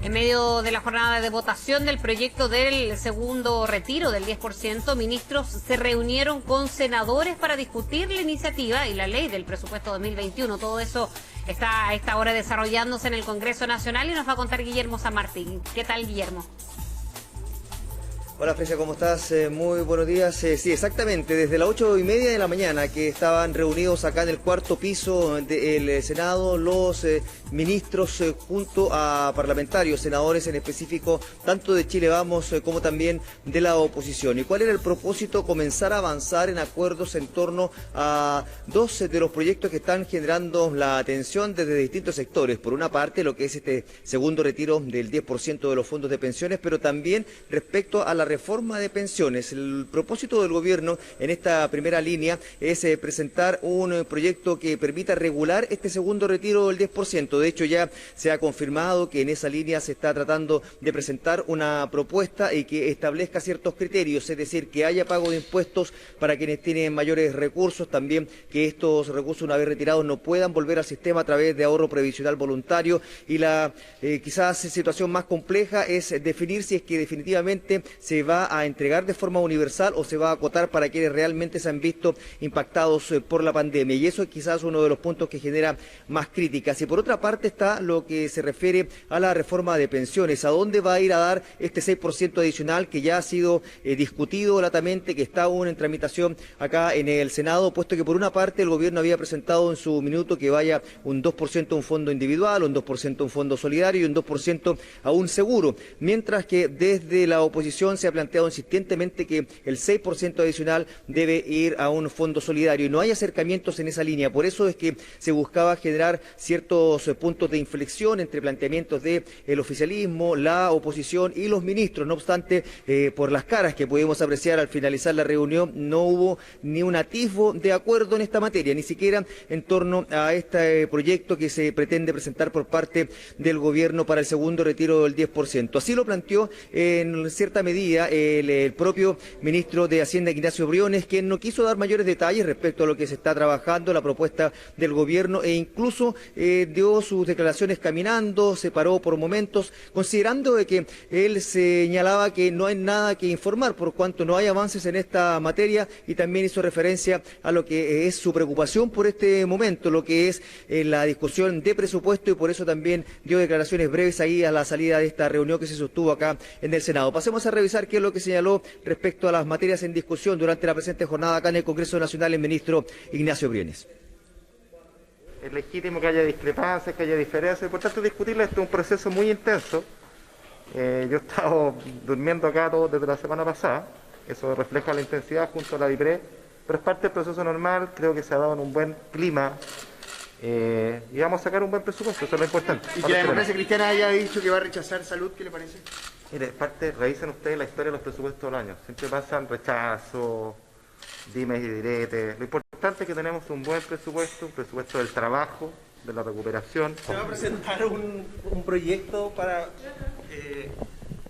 En medio de la jornada de votación del proyecto del segundo retiro del 10%, ministros se reunieron con senadores para discutir la iniciativa y la ley del presupuesto 2021. Todo eso está a esta hora desarrollándose en el Congreso Nacional y nos va a contar Guillermo San Martín. ¿Qué tal, Guillermo? Hola Fresia, ¿cómo estás? Muy buenos días. Sí, exactamente, desde las 8:30 de la mañana que estaban reunidos acá en el cuarto piso del Senado los ministros junto a parlamentarios, senadores en específico, tanto de Chile Vamos como también de la oposición. ¿Y cuál era el propósito? Comenzar a avanzar en acuerdos en torno a dos de los proyectos que están generando la atención desde distintos sectores. Por una parte, lo que es este segundo retiro del 10% de los fondos de pensiones, pero también respecto a la reforma de pensiones. El propósito del gobierno en esta primera línea es presentar un proyecto que permita regular este segundo retiro del 10%. De hecho, ya se ha confirmado que en esa línea se está tratando de presentar una propuesta y que establezca ciertos criterios, es decir, que haya pago de impuestos para quienes tienen mayores recursos, también que estos recursos una vez retirados no puedan volver al sistema a través de ahorro previsional voluntario, y la quizás situación más compleja es definir si es que definitivamente se va a entregar de forma universal o se va a acotar para quienes realmente se han visto impactados por la pandemia, y eso es quizás uno de los puntos que genera más críticas. Y por otra parte está lo que se refiere a la reforma de pensiones, a dónde va a ir a dar este 6% adicional que ya ha sido discutido latamente, que está aún en tramitación acá en el Senado, puesto que por una parte el gobierno había presentado en su minuto que vaya un 2% a un fondo individual, un 2% a un fondo solidario y un 2% a un seguro, mientras que desde la oposición se ha planteado insistentemente que el 6% adicional debe ir a un fondo solidario, y no hay acercamientos en esa línea. Por eso es que se buscaba generar ciertos puntos de inflexión entre planteamientos del oficialismo, la oposición y los ministros. No obstante, por las caras que pudimos apreciar al finalizar la reunión, no hubo ni un atisbo de acuerdo en esta materia, ni siquiera en torno a este proyecto que se pretende presentar por parte del gobierno para el segundo retiro del 10%. Así lo planteó en cierta medida el propio ministro de Hacienda, Ignacio Briones, quien no quiso dar mayores detalles respecto a lo que se está trabajando, la propuesta del gobierno, e incluso dio sus declaraciones caminando, se paró por momentos, considerando de que él señalaba que no hay nada que informar por cuanto no hay avances en esta materia, y también hizo referencia a lo que es su preocupación por este momento, lo que es la discusión de presupuesto, y por eso también dio declaraciones breves ahí a la salida de esta reunión que se sostuvo acá en el Senado. Pasemos a revisar qué es lo que señaló respecto a las materias en discusión durante la presente jornada acá en el Congreso Nacional el ministro Ignacio Briones. Es legítimo que haya discrepancias, que haya diferencias, por tanto discutirla. Esto es un proceso muy intenso. Yo he estado durmiendo acá todo desde la semana pasada, eso refleja la intensidad junto a la DIPRE, pero es parte del proceso normal. Creo que se ha dado en un buen clima y vamos a sacar un buen presupuesto, eso es lo importante. Y que la democracia cristiana haya dicho que va a rechazar salud, ¿qué le parece? Mire, revisen ustedes la historia de los presupuestos del año. Siempre pasan rechazos, dimes y diretes. Lo importante es que tenemos un buen presupuesto, un presupuesto del trabajo, de la recuperación. ¿Se va a presentar un proyecto para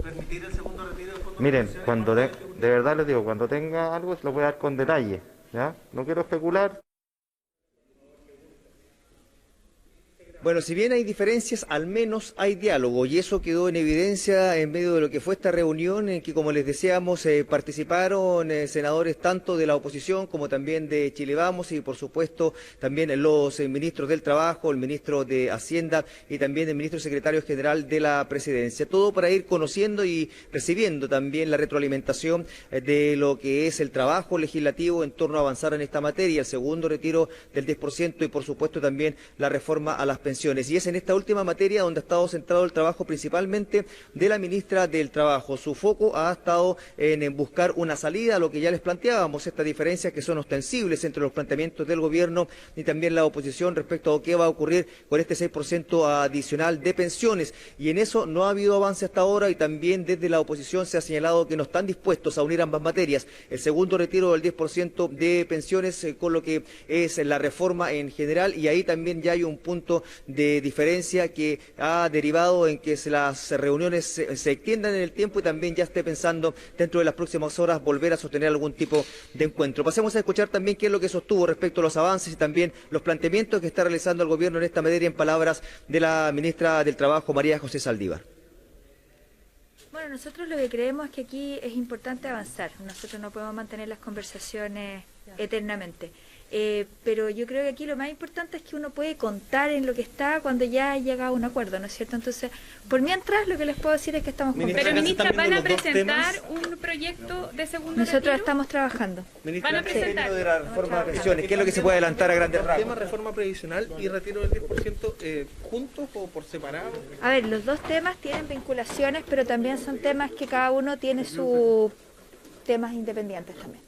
permitir el segundo retiro del fondo? Miren, de verdad les digo, cuando tenga algo se lo voy a dar con detalle, ¿ya? No quiero especular. Bueno, si bien hay diferencias, al menos hay diálogo, y eso quedó en evidencia en medio de lo que fue esta reunión, en que, como les decíamos, participaron senadores tanto de la oposición como también de Chile Vamos, y por supuesto también los ministros del Trabajo, el ministro de Hacienda y también el ministro secretario general de la Presidencia. Todo para ir conociendo y recibiendo también la retroalimentación de lo que es el trabajo legislativo en torno a avanzar en esta materia, el segundo retiro del 10% y por supuesto también la reforma a las pensiones. Y es en esta última materia donde ha estado centrado el trabajo principalmente de la ministra del Trabajo. Su foco ha estado en buscar una salida a lo que ya les planteábamos, estas diferencias que son ostensibles entre los planteamientos del gobierno y también la oposición respecto a qué va a ocurrir con este 6% adicional de pensiones. Y en eso no ha habido avance hasta ahora, y también desde la oposición se ha señalado que no están dispuestos a unir ambas materias, el segundo retiro del 10% de pensiones con lo que es la reforma en general, y ahí también ya hay un punto de diferencia que ha derivado en que las reuniones se extiendan en el tiempo y también ya esté pensando dentro de las próximas horas volver a sostener algún tipo de encuentro. Pasemos a escuchar también qué es lo que sostuvo respecto a los avances y también los planteamientos que está realizando el gobierno en esta materia en palabras de la ministra del Trabajo, María José Saldívar. Bueno, nosotros lo que creemos es que aquí es importante avanzar. Nosotros no podemos mantener las conversaciones eternamente. Pero yo creo que aquí lo más importante es que uno puede contar en lo que está cuando ya ha llegado a un acuerdo, ¿no es cierto? Entonces, por mientras lo que les puedo decir es que estamos Ministra, Pero ministra, ¿van a los dos presentar temas? un proyecto de segundo Nosotros retiro? estamos trabajando. Ministra, Van a presentar. De la reforma de pensiones, ¿qué es lo que se puede adelantar a grandes rasgos? ¿Tema reforma previsional y retiro del 10% juntos o por separado? A ver, los dos temas tienen vinculaciones, pero también son temas que cada uno tiene sus temas independientes también.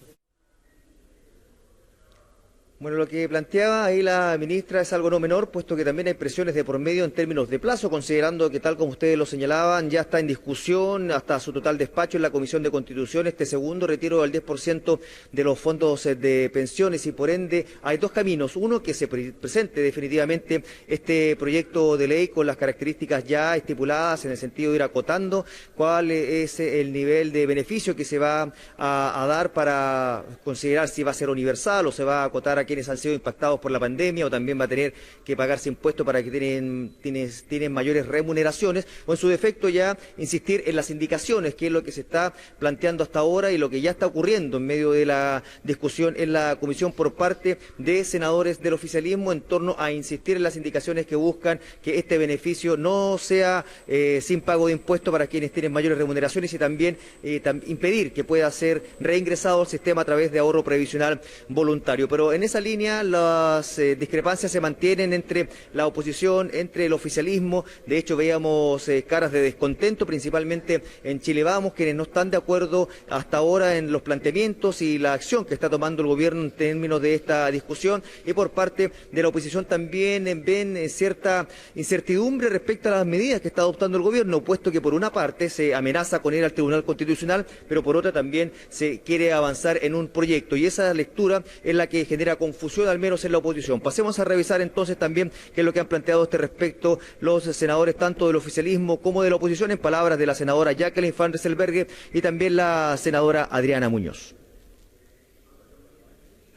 Bueno, lo que planteaba ahí la ministra es algo no menor, puesto que también hay presiones de por medio en términos de plazo, considerando que, tal como ustedes lo señalaban, ya está en discusión hasta su total despacho en la Comisión de Constitución este segundo retiro del 10% de los fondos de pensiones, y por ende hay dos caminos. Uno, que se presente definitivamente este proyecto de ley con las características ya estipuladas, en el sentido de ir acotando cuál es el nivel de beneficio que se va a dar para considerar si va a ser universal o se va a acotar a quienes han sido impactados por la pandemia, o también va a tener que pagarse impuestos para que tienen mayores remuneraciones, o en su defecto ya insistir en las indicaciones, que es lo que se está planteando hasta ahora y lo que ya está ocurriendo en medio de la discusión en la comisión por parte de senadores del oficialismo en torno a insistir en las indicaciones que buscan que este beneficio no sea sin pago de impuestos para quienes tienen mayores remuneraciones, y también impedir que pueda ser reingresado al sistema a través de ahorro previsional voluntario. Pero en esa línea las discrepancias se mantienen entre la oposición, entre el oficialismo. De hecho, veíamos caras de descontento, principalmente en Chile Vamos, quienes no están de acuerdo hasta ahora en los planteamientos y la acción que está tomando el gobierno en términos de esta discusión, y por parte de la oposición también ven cierta incertidumbre respecto a las medidas que está adoptando el gobierno, puesto que por una parte se amenaza con ir al Tribunal Constitucional, pero por otra también se quiere avanzar en un proyecto, y esa lectura es la que genera confusión, al menos en la oposición. Pasemos a revisar entonces también qué es lo que han planteado a este respecto los senadores tanto del oficialismo como de la oposición, en palabras de la senadora Jacqueline Van Rysselberghe y también la senadora Adriana Muñoz.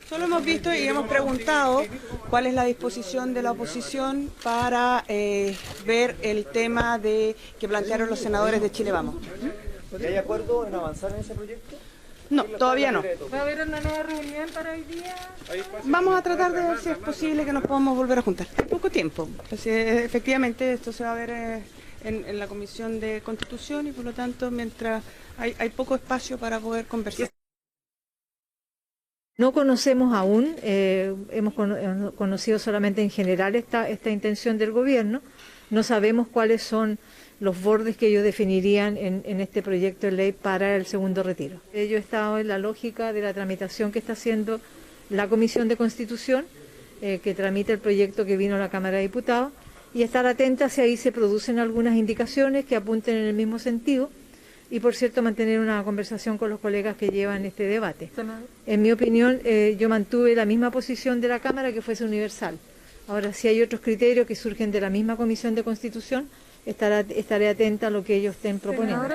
Solo hemos visto y hemos preguntado cuál es la disposición de la oposición para ver el tema que plantearon los senadores de Chile Vamos. ¿Hay acuerdo en avanzar en ese proyecto? No, todavía no. ¿Va a haber una nueva reunión para hoy día? Vamos a tratar de ver si es posible que nos podamos volver a juntar. Hay poco tiempo. Efectivamente, esto se va a ver en la Comisión de Constitución, y por lo tanto, mientras hay poco espacio para poder conversar. No conocemos aún, hemos conocido solamente en general esta intención del gobierno. No sabemos cuáles son los bordes que ellos definirían en este proyecto de ley para el segundo retiro. Yo he estado en la lógica de la tramitación que está haciendo la Comisión de Constitución, que tramita el proyecto que vino a la Cámara de Diputados, y estar atenta si ahí se producen algunas indicaciones que apunten en el mismo sentido, y por cierto mantener una conversación con los colegas que llevan este debate. En mi opinión, yo mantuve la misma posición de la Cámara, que fuese universal. Ahora, si hay otros criterios que surgen de la misma Comisión de Constitución, estaré atenta a lo que ellos estén proponiendo.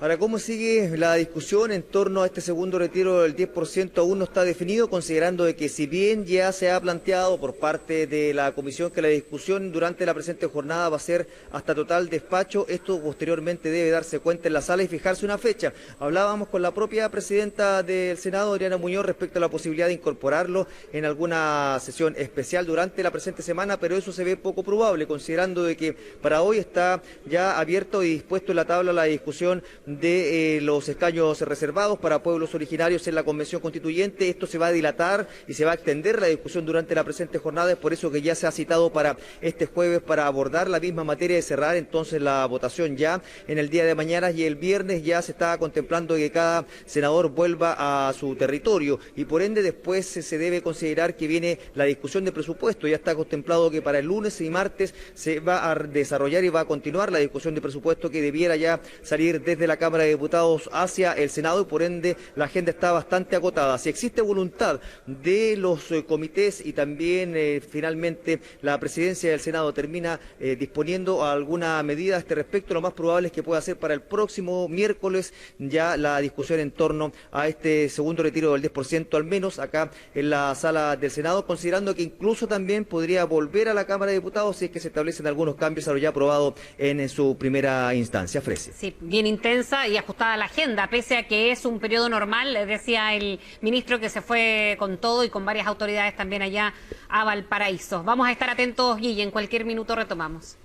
Ahora, ¿cómo sigue la discusión en torno a este segundo retiro del 10%? Aún no está definido, considerando de que si bien ya se ha planteado por parte de la comisión que la discusión durante la presente jornada va a ser hasta total despacho, esto posteriormente debe darse cuenta en la sala y fijarse una fecha. Hablábamos con la propia presidenta del Senado, Adriana Muñoz, respecto a la posibilidad de incorporarlo en alguna sesión especial durante la presente semana, pero eso se ve poco probable, considerando de que para hoy está ya abierto y dispuesto en la tabla la discusión de los escaños reservados para pueblos originarios en la Convención Constituyente. Esto se va a dilatar y se va a extender la discusión durante la presente jornada. Es por eso que ya se ha citado para este jueves para abordar la misma materia y cerrar entonces la votación ya en el día de mañana, y el viernes ya se está contemplando que cada senador vuelva a su territorio, y por ende después se debe considerar que viene la discusión de presupuesto. Ya está contemplado que para el lunes y martes se va a desarrollar y va a continuar la discusión de presupuesto, que debiera ya salir desde la la Cámara de Diputados hacia el Senado y por ende la agenda está bastante acotada. Si existe voluntad de los comités y también finalmente la presidencia del Senado termina disponiendo alguna medida a este respecto, lo más probable es que pueda ser para el próximo miércoles ya la discusión en torno a este segundo retiro del 10%, al menos acá en la sala del Senado, considerando que incluso también podría volver a la Cámara de Diputados si es que se establecen algunos cambios a lo ya aprobado en su primera instancia. Fresi. Sí, bien intensa y ajustada la agenda, pese a que es un periodo normal, decía el ministro que se fue con todo y con varias autoridades también allá a Valparaíso. Vamos a estar atentos, Guille, en cualquier minuto retomamos.